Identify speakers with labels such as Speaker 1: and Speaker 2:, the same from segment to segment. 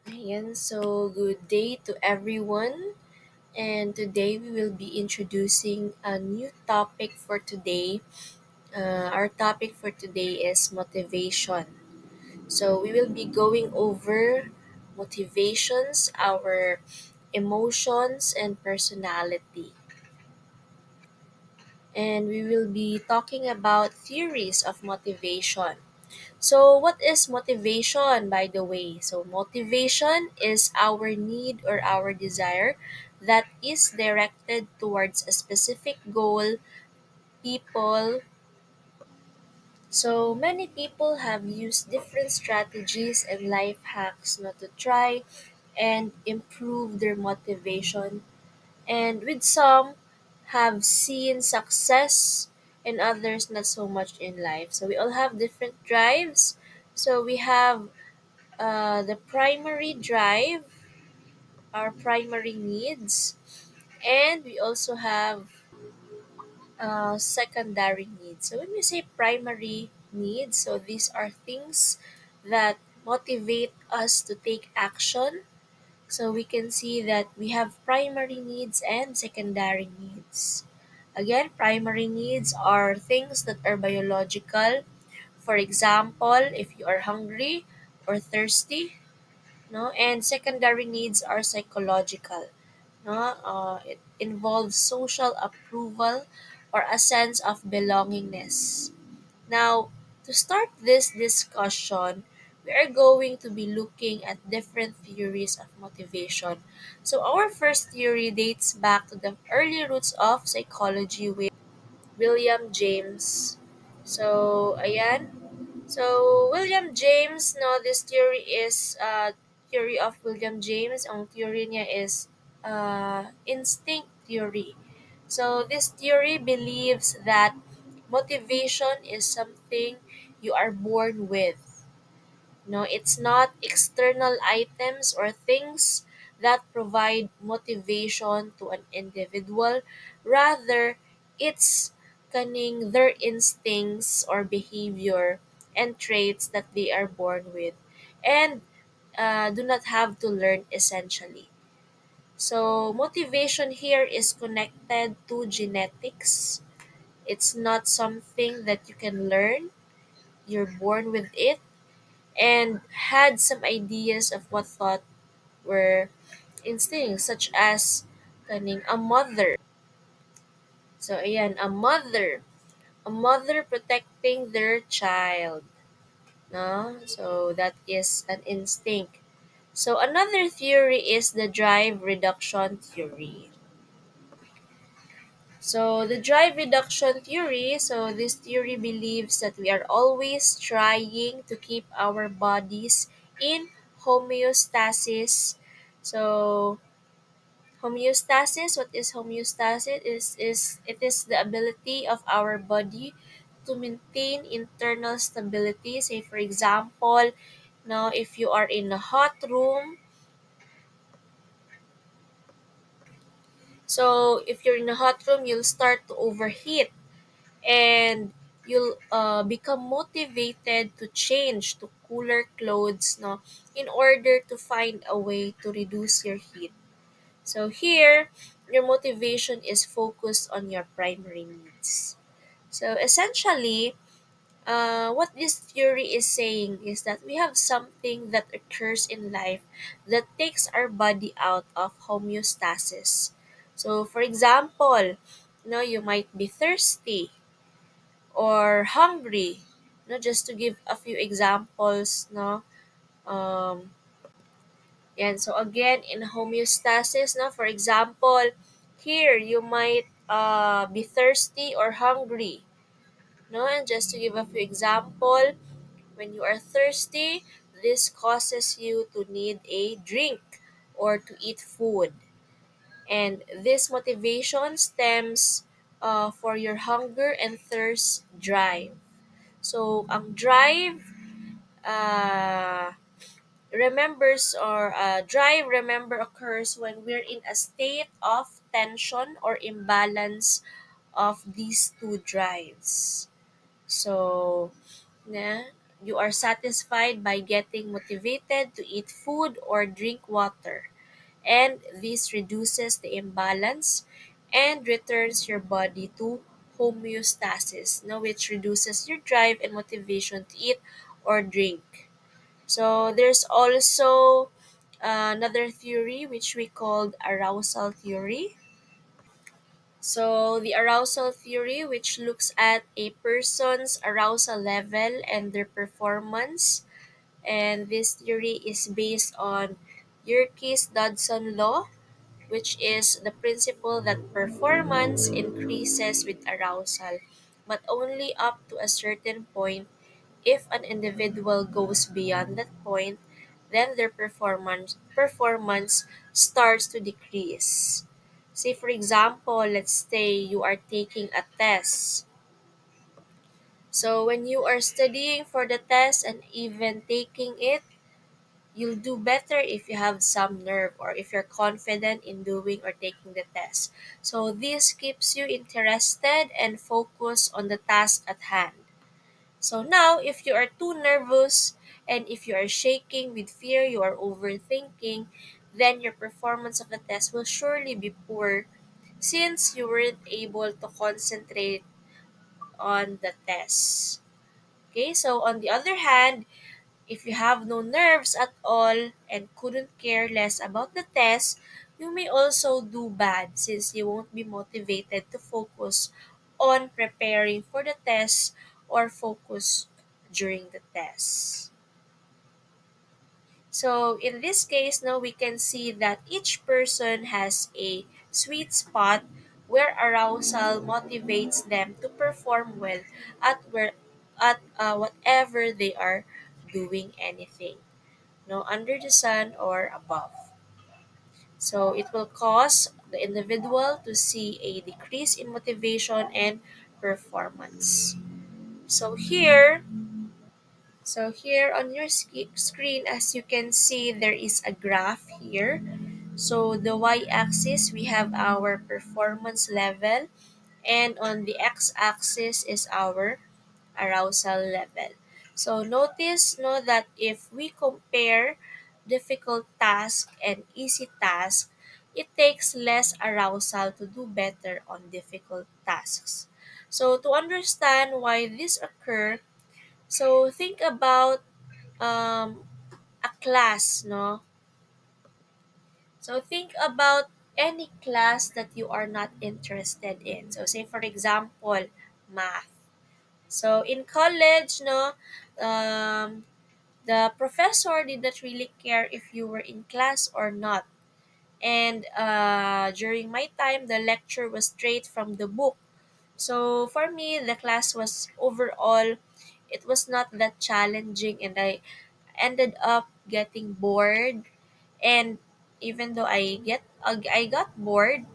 Speaker 1: Ayan, so good day to everyone. And today we will be introducing a new topic for today. Our topic for today is motivation. So we will be going over motivations, our emotions, and personality. And we will be talking about theories of motivation. So, what is motivation, by the way? So, motivation is our need or our desire that is directed towards a specific goal, people. So, many people have used different strategies and life hacks not to try and improve their motivation, and with some have seen success and others not so much in life. So, we all have different drives. So, we have the primary drive, our primary needs, and we also have secondary needs. So when we say primary needs, so these are things that motivate us to take action. So we can see that we have primary needs and secondary needs. Again, primary needs are things that are biological. For example, if you are hungry or thirsty, no, and secondary needs are psychological, no. It involves social approval or a sense of belongingness. Now, to start this discussion, we are going to be looking at different theories of motivation. So our first theory dates back to the early roots of psychology with William James. So ayan. So, William James, no, this theory is theory of William James. Ang theory niya is instinct theory. So, this theory believes that motivation is something you are born with. No, it's not external items or things that provide motivation to an individual. Rather, it's cunning their instincts or behavior and traits that they are born with and do not have to learn essentially. So, motivation here is connected to genetics. It's not something that you can learn, you're born with it and had some ideas of what thought were instincts, such as kaning a mother. So, ayan, a mother protecting their child. No? So, that is an instinct. So, another theory is the drive reduction theory. So, the drive reduction theory, so this theory believes that we are always trying to keep our bodies in homeostasis. So, homeostasis, what is homeostasis? Is it is the ability of our body to maintain internal stability. Say for example, now if you are in a hot room, so if you're in a hot room, you'll start to overheat and you'll become motivated to change to cooler clothes, no, in order to find a way to reduce your heat. So here, your motivation is focused on your primary needs. So essentially, what this theory is saying is that we have something that occurs in life that takes our body out of homeostasis. So for example, you might be thirsty or hungry. Just to give a few examples, no. Um, so again, in homeostasis, no, for example, here you might be thirsty or hungry. No, and just to give a few example, when you are thirsty, this causes you to need a drink or to eat food. And this motivation stems for your hunger and thirst drive. So, ang drive uh, remember occurs when we're in a state of tension or imbalance of these two drives. So, yeah. you are satisfied by getting motivated to eat food or drink water, and this reduces the imbalance and returns your body to homeostasis, no, which reduces your drive and motivation to eat or drink. So there's also another theory which we called arousal theory. So the arousal theory, which looks at a person's arousal level and their performance, and this theory is based on Yerkes-Dodson law, which is the principle that performance increases with arousal, but only up to a certain point. If an individual goes beyond that point, then their performance starts to decrease. Say for example, let's say you are taking a test. So when you are studying for the test and even taking it, you'll do better if you have some nerve or if you're confident in doing or taking the test. So this keeps you interested and focused on the task at hand. So now, if you are too nervous and if you are shaking with fear, you are overthinking, then your performance of the test will surely be poor since you weren't able to concentrate on the test. Okay, so on the other hand, if you have no nerves at all and couldn't care less about the test, you may also do bad since you won't be motivated to focus on preparing for the test or focus during the test. So in this case, now we can see that each person has a sweet spot where arousal motivates them to perform well at whatever they are doing anything, no, under the sun or above. So it will cause the individual to see a decrease in motivation and performance. So here on your screen, as you can see, there is a graph here. So the y-axis, we have our performance level, and on the x-axis is our arousal level. So notice no that if we compare difficult task and easy task, it takes less arousal to do better on difficult tasks. So to understand why this occur, so think about um, a class, no? So think about any class that you are not interested in. So say for example, math. So in college, no, um, the professor did not really care if you were in class or not. And during my time, the lecture was straight from the book. So for me, the class was overall, it was not that challenging, and I ended up getting bored. And even though I got bored,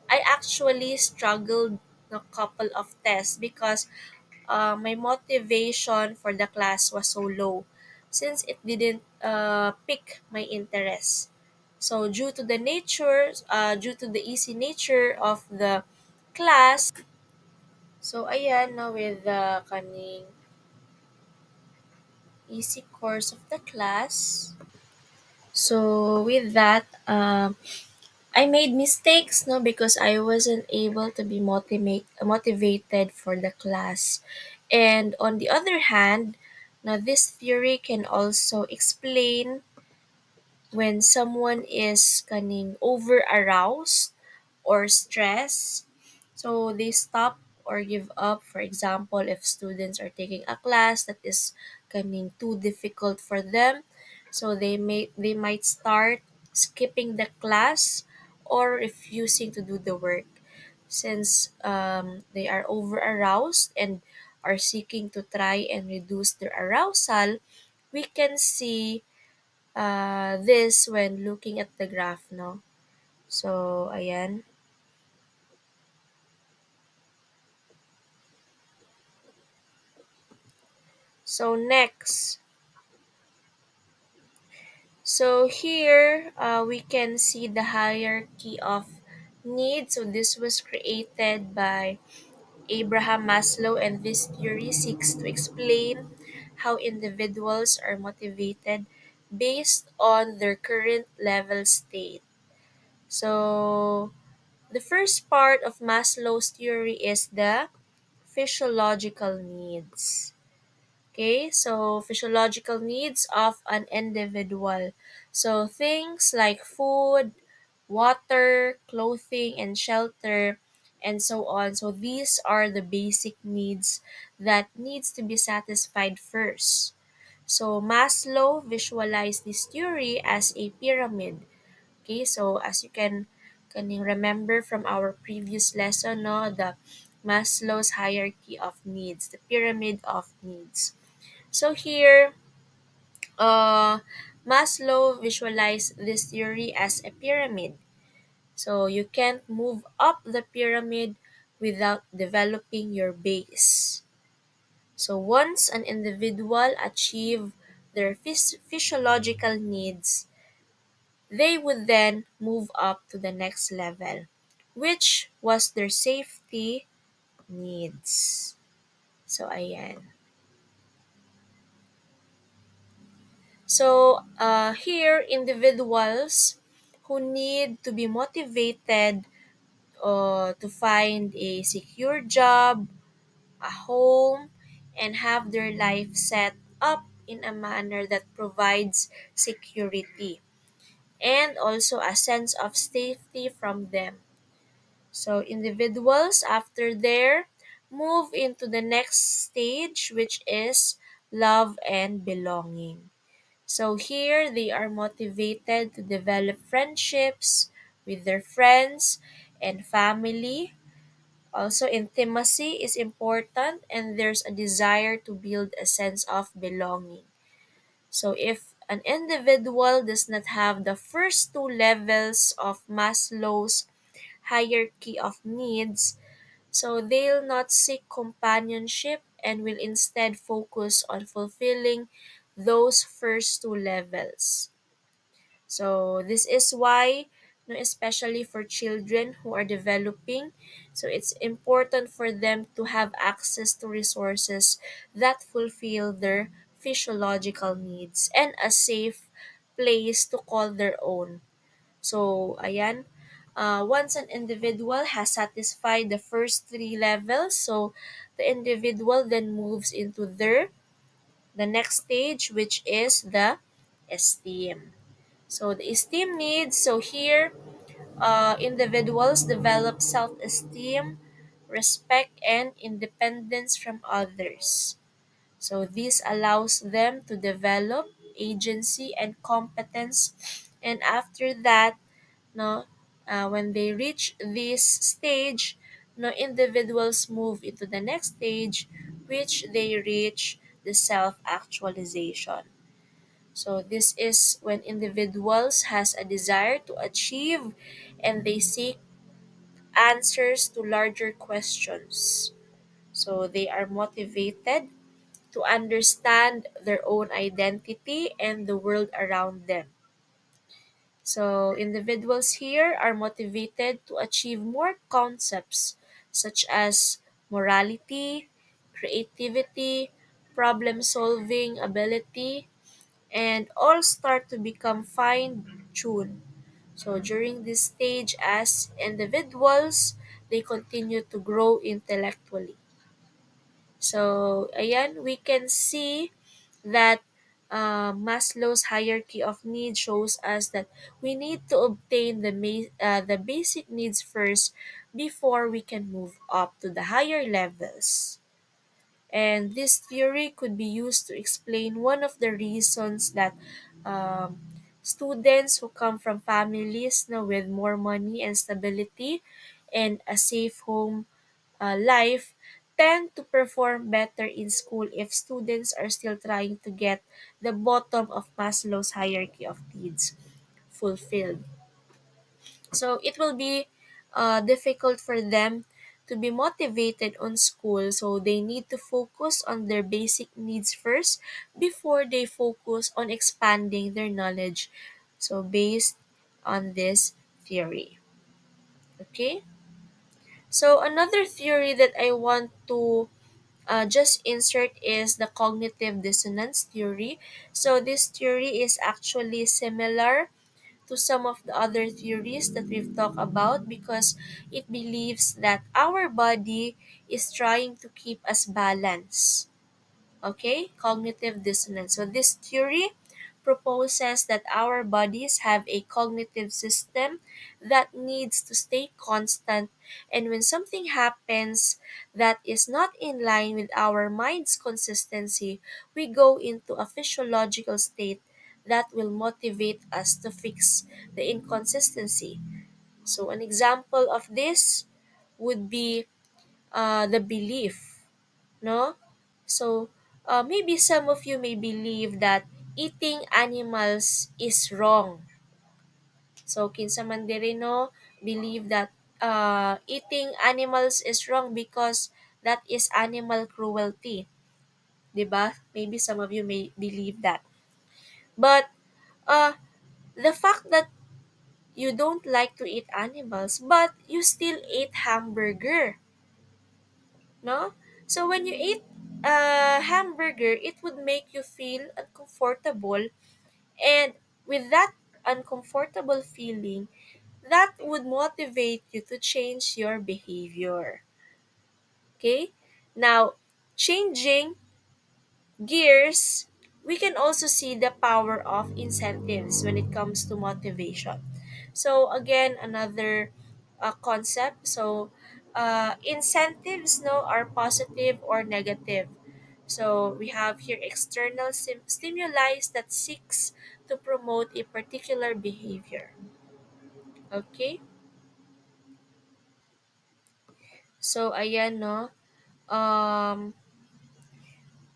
Speaker 1: I actually struggled a couple of tests because my motivation for the class was so low since it didn't pick my interest. So due to the easy nature of the class, so ayan no, with the kaning easy course of the class. So with that, I made mistakes no because I wasn't able to be motivated for the class. And on the other hand, now this theory can also explain when someone is kaning over aroused or stressed, so they stop or give up. For example, if students are taking a class that is kaning too difficult for them, so they might start skipping the class or refusing to do the work since they are over aroused and are seeking to try and reduce their arousal. We can see this when looking at the graph, no? So, ayan. So, next. So, here, we can see the hierarchy of needs. So, this was created by Abraham Maslow, and this theory seeks to explain how individuals are motivated based on their current level state. So, the first part of Maslow's theory is the physiological needs. Okay, so physiological needs of an individual. So things like food, water, clothing, and shelter, and so on. So these are the basic needs that needs to be satisfied first. So Maslow visualized this theory as a pyramid. Okay, so as can you remember from our previous lesson, no, the Maslow's hierarchy of needs, the pyramid of needs. So here, Maslow visualized this theory as a pyramid. So you can't move up the pyramid without developing your base. So once an individual achieve their physiological needs, they would then move up to the next level, which was their safety needs. So ayan. So here, individuals who need to be motivated to find a secure job, a home, and have their life set up in a manner that provides security and also a sense of safety from them. So individuals after there move into the next stage, which is love and belonging. So here they are motivated to develop friendships with their friends and family. Also, intimacy is important and there's a desire to build a sense of belonging. So if an individual does not have the first two levels of Maslow's hierarchy of needs, so they'll not seek companionship and will instead focus on fulfilling those first two levels. So this is why, especially for children who are developing, so it's important for them to have access to resources that fulfill their physiological needs and a safe place to call their own. So, ayan, once an individual has satisfied the first three levels, so the individual then moves into the next stage, which is the esteem. So the esteem needs, so here individuals develop self-esteem, respect, and independence from others. So this allows them to develop agency and competence. And after that, no, when they reach this stage, no, individuals move into the next stage, which they reach the self-actualization. So this is when individuals has a desire to achieve and they seek answers to larger questions. So they are motivated to understand their own identity and the world around them. So individuals here are motivated to achieve more concepts such as morality, creativity, problem solving ability, and all start to become fine-tuned. So during this stage as individuals, they continue to grow intellectually. So ayan, we can see that Maslow's hierarchy of needs shows us that we need to obtain the basic needs first before we can move up to the higher levels. And this theory could be used to explain one of the reasons that um, students who come from families with more money and stability and a safe home life tend to perform better in school if students are still trying to get the bottom of Maslow's hierarchy of needs fulfilled. So it will be difficult for them to be motivated on school. So they need to focus on their basic needs first before they focus on expanding their knowledge. So based on this theory. Okay? So another theory that I want to just insert is the cognitive dissonance theory. So this theory is actually similar to some of the other theories that we've talked about because it believes that our body is trying to keep us balanced. Okay, cognitive dissonance. So this theory proposes that our bodies have a cognitive system that needs to stay constant, and when something happens that is not in line with our mind's consistency, we go into a physiological state that will motivate us to fix the inconsistency. So an example of this would be the belief, no? So, maybe some of you may believe that eating animals is wrong. So, kinsa man diri no believe that eating animals is wrong because that is animal cruelty. 'Di ba? Maybe some of you may believe that. But uh, the fact that you don't like to eat animals, but you still eat hamburger, no? So when you eat a hamburger, it would make you feel uncomfortable, and with that uncomfortable feeling, that would motivate you to change your behavior. Okay? Now, changing gears, we can also see the power of incentives when it comes to motivation. So again, another concept. So incentives no are positive or negative. So we have here external stimuli that seeks to promote a particular behavior. Okay? So ayan no. Um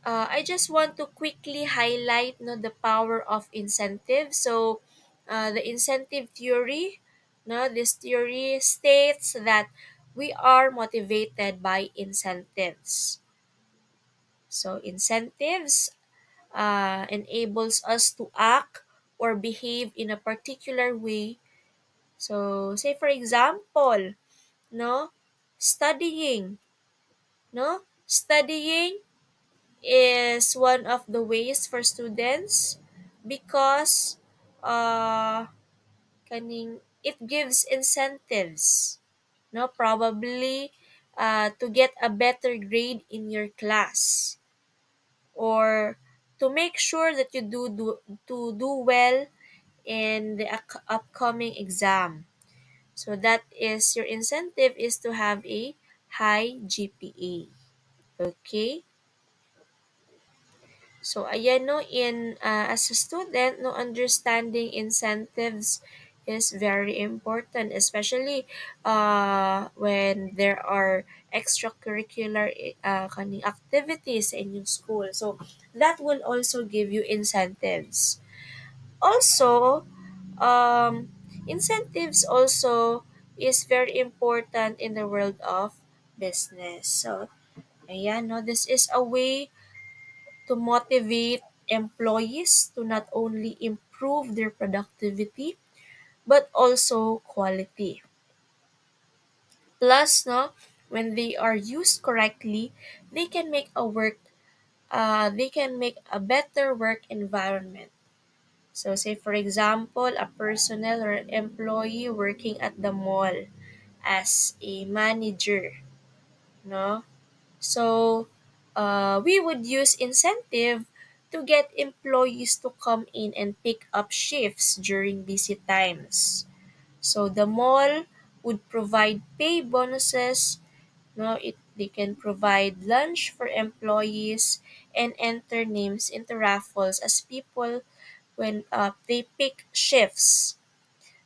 Speaker 1: I just want to quickly highlight no the power of incentive. So, the incentive theory, no, this theory states that we are motivated by incentives. So, incentives enables us to act or behave in a particular way. So, say for example, no, studying, no, studying is one of the ways for students because kaning it gives incentives, no, probably to get a better grade in your class or to make sure that you do well in the upcoming exam. So that is your incentive is to have a high GPA. Okay. So ayan no as a student no understanding incentives is very important, especially when there are extracurricular kaning activities in your school. So that will also give you incentives. Also, incentives also is very important in the world of business. So ayan no, this is a way to motivate employees to not only improve their productivity but also quality. Plus, no, when they are used correctly, they can make they can make a better work environment. So, say for example, a personnel or an employee working at the mall as a manager, no, so, we would use incentive to get employees to come in and pick up shifts during busy times. So, the mall would provide pay bonuses. No, they can provide lunch for employees and enter names into raffles as people when they pick shifts.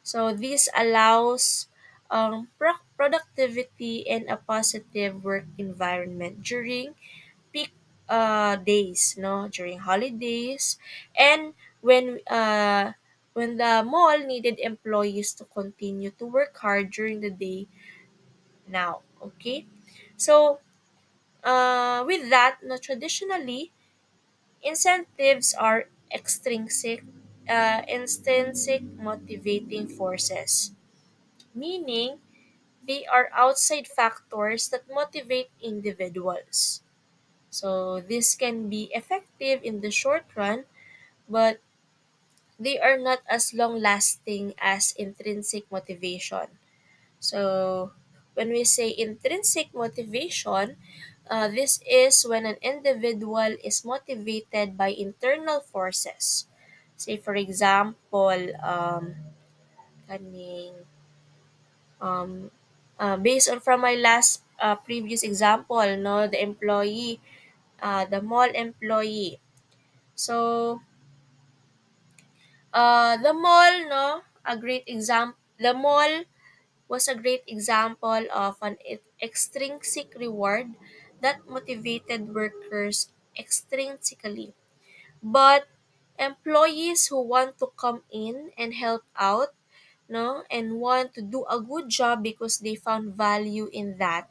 Speaker 1: So, this allows productivity and a positive work environment during peak days, no, during holidays, and when the mall needed employees to continue to work hard during the day now. Okay, so with that, no, traditionally incentives are extrinsic motivating forces, meaning they are outside factors that motivate individuals. So this can be effective in the short run, but they are not as long lasting as intrinsic motivation. So when we say intrinsic motivation, this is when an individual is motivated by internal forces. Say for example, kaning, um, based on from my last previous example, no, the mall employee. So the mall, no, a great example. The mall was a great example of an extrinsic reward that motivated workers extrinsically. But employees who want to come in and help out, no, and want to do a good job because they found value in that,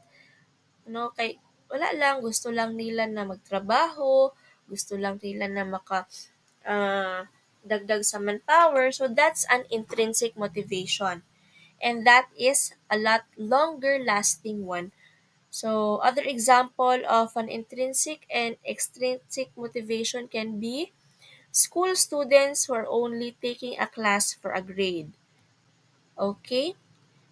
Speaker 1: no, kay wala lang, gusto lang nila na magtrabaho, gusto lang nila na ah, dagdag sa manpower. So that's an intrinsic motivation. And that is a lot longer lasting one. So other example of an intrinsic and extrinsic motivation can be school students who are only taking a class for a grade. Okay?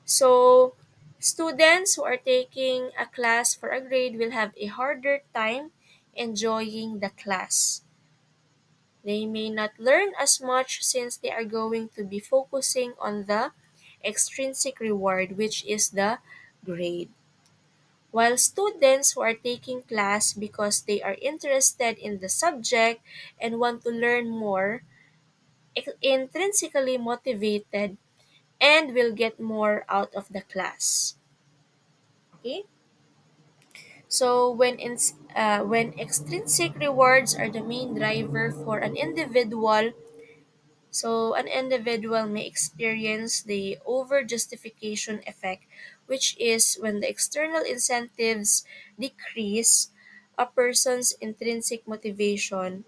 Speaker 1: So students who are taking a class for a grade will have a harder time enjoying the class. They may not learn as much since they are going to be focusing on the extrinsic reward, which is the grade. While students who are taking class because they are interested in the subject and want to learn more, intrinsically motivated and will get more out of the class. Okay? So when extrinsic rewards are the main driver for an individual, so an individual may experience the over-justification effect, which is when the external incentives decrease, a person's intrinsic motivation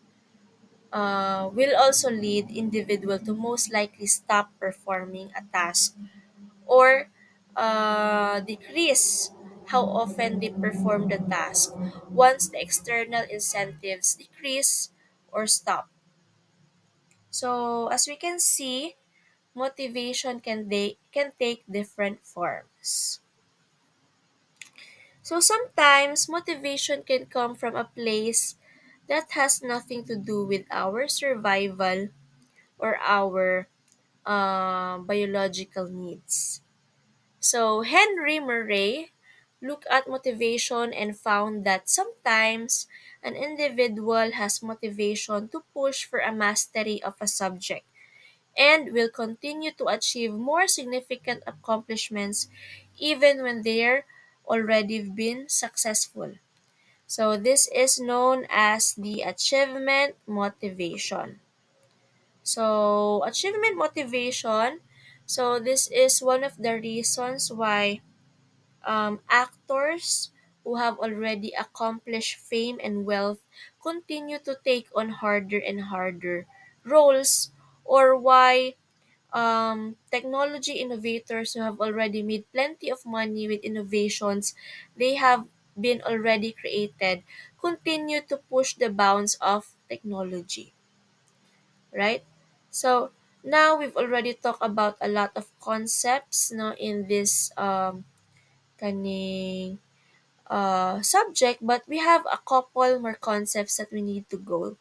Speaker 1: will also lead individual to most likely stop performing a task or decrease how often they perform the task once the external incentives decrease or stop. So as we can see, motivation can take different forms. So sometimes motivation can come from a place that has nothing to do with our survival or our biological needs. So Henry Murray looked at motivation and found that sometimes an individual has motivation to push for a mastery of a subject and will continue to achieve more significant accomplishments even when they're already been successful. So this is known as the achievement motivation. So achievement motivation, so this is one of the reasons why actors who have already accomplished fame and wealth continue to take on harder and harder roles, or why technology innovators who have already made plenty of money with innovations they have been already created continue to push the bounds of technology, right? So now we've already talked about a lot of concepts no in this kaning subject, but we have a couple more concepts that we need to go.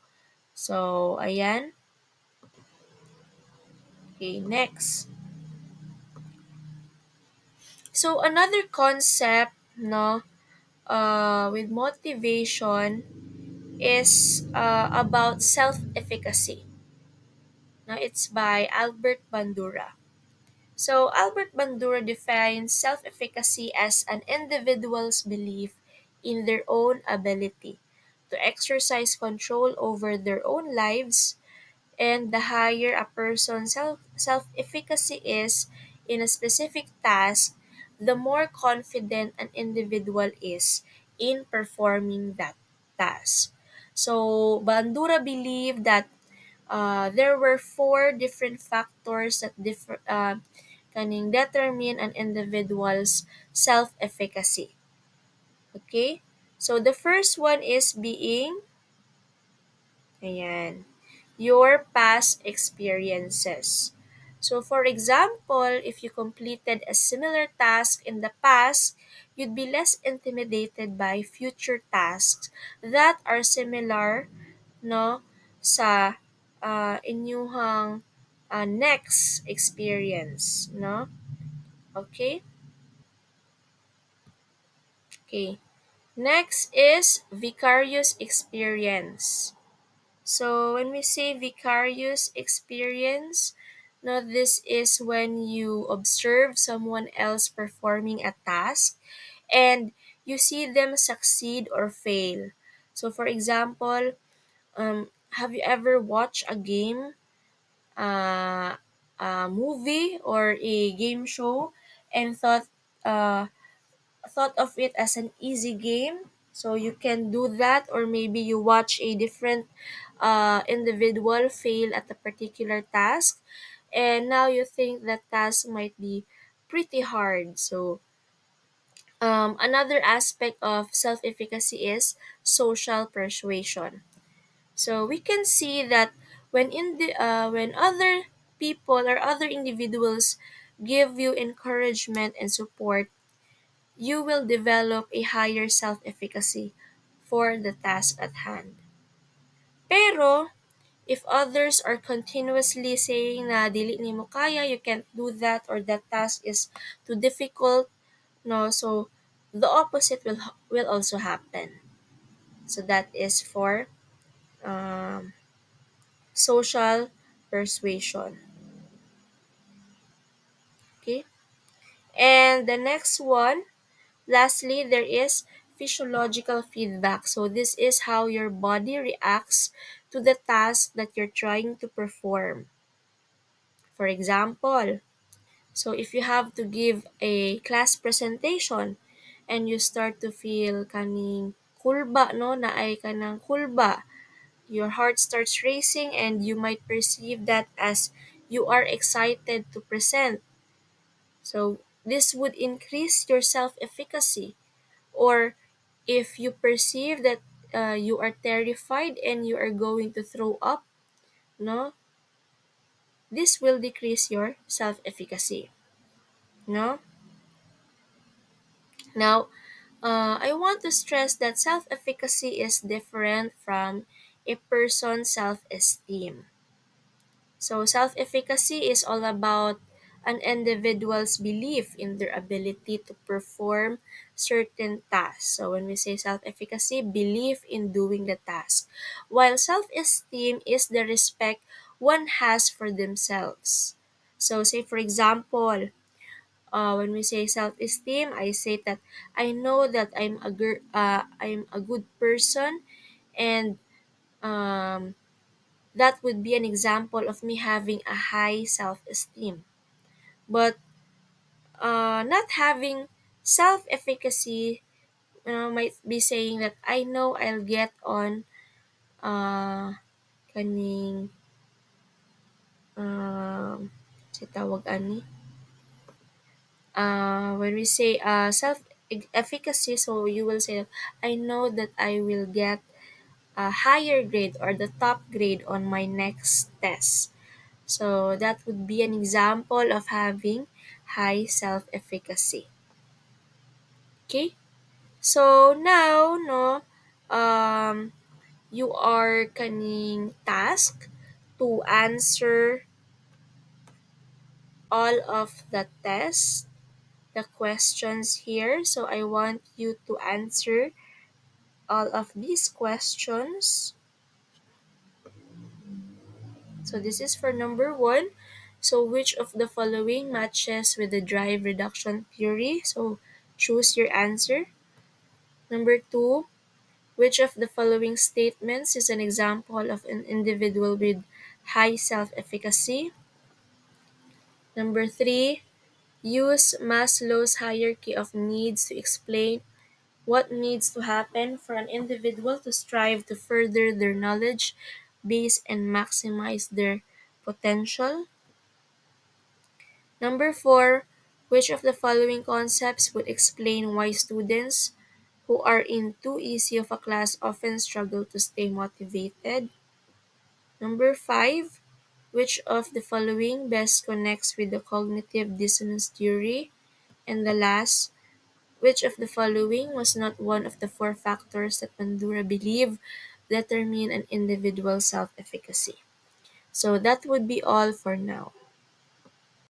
Speaker 1: So ayan. Okay, next. So another concept no with motivation is about self-efficacy. Now it's by Albert Bandura. So Albert Bandura defines self-efficacy as an individual's belief in their own ability to exercise control over their own lives, and the higher a person's self-efficacy is in a specific task, the more confident an individual is in performing that task. So Bandura believed that there were four different factors that kaning determine an individual's self-efficacy. Okay? So the first one is being, ayan, your past experiences. So for example, if you completed a similar task in the past, you'd be less intimidated by future tasks that are similar, no, sa inyuhang next experience, no? Okay? Okay. Next is vicarious experience. So when we say vicarious experience, no, this is when you observe someone else performing a task and you see them succeed or fail. So for example, have you ever watched a game, uh, a movie or a game show and uh, thought of it as an easy game? So you can do that, or maybe you watch a different individual fail at a particular task, and now you think that task might be pretty hard. So another aspect of self-efficacy is social persuasion. So we can see that when other people or other individuals give you encouragement and support, you will develop a higher self-efficacy for the task at hand. Pero, if others are continuously saying na dili nimo kaya, you can't do that, or that task is too difficult, no, so the opposite will also happen. So that is for um, social persuasion. Okay? And the next one, lastly, there is physiological feedback. So this is how your body reacts to the task that you're trying to perform. For example, so if you have to give a class presentation and you start to feel kaning kulba, no, na ay kanang kulba, your heart starts racing and you might perceive that as you are excited to present. So this would increase your self-efficacy. Or if you perceive that you are terrified and you are going to throw up, no, this will decrease your self-efficacy. No. Now, I want to stress that self-efficacy is different from a person's self-esteem. So self-efficacy is all about an individual's belief in their ability to perform certain tasks. So when we say self-efficacy, belief in doing the task. While self-esteem is the respect one has for themselves. So say for example, when we say self-esteem, I say that I know that I'm a good person, and um, that would be an example of me having a high self-esteem. But not having self-efficacy, might be saying that I know I'll get on kaning si tawag ani when we say self-efficacy, so you will say I know that I will get a higher grade or the top grade on my next test. So that would be an example of having high self-efficacy. Okay? So now, no, you are kaning task to answer all of the test, the questions here. So I want you to answer all of these questions. So this is for number one. So which of the following matches with the drive reduction theory? So choose your answer. Number two, which of the following statements is an example of an individual with high self-efficacy? Number three, use Maslow's hierarchy of needs to explain what needs to happen for an individual to strive to further their knowledge base and maximize their potential. Number four, which of the following concepts would explain why students who are in too easy of a class often struggle to stay motivated. Number 5, which of the following best connects with the cognitive dissonance theory? And the last, which of the following was not one of the four factors that Bandura believed determine an individual's self-efficacy? So that would be all for now.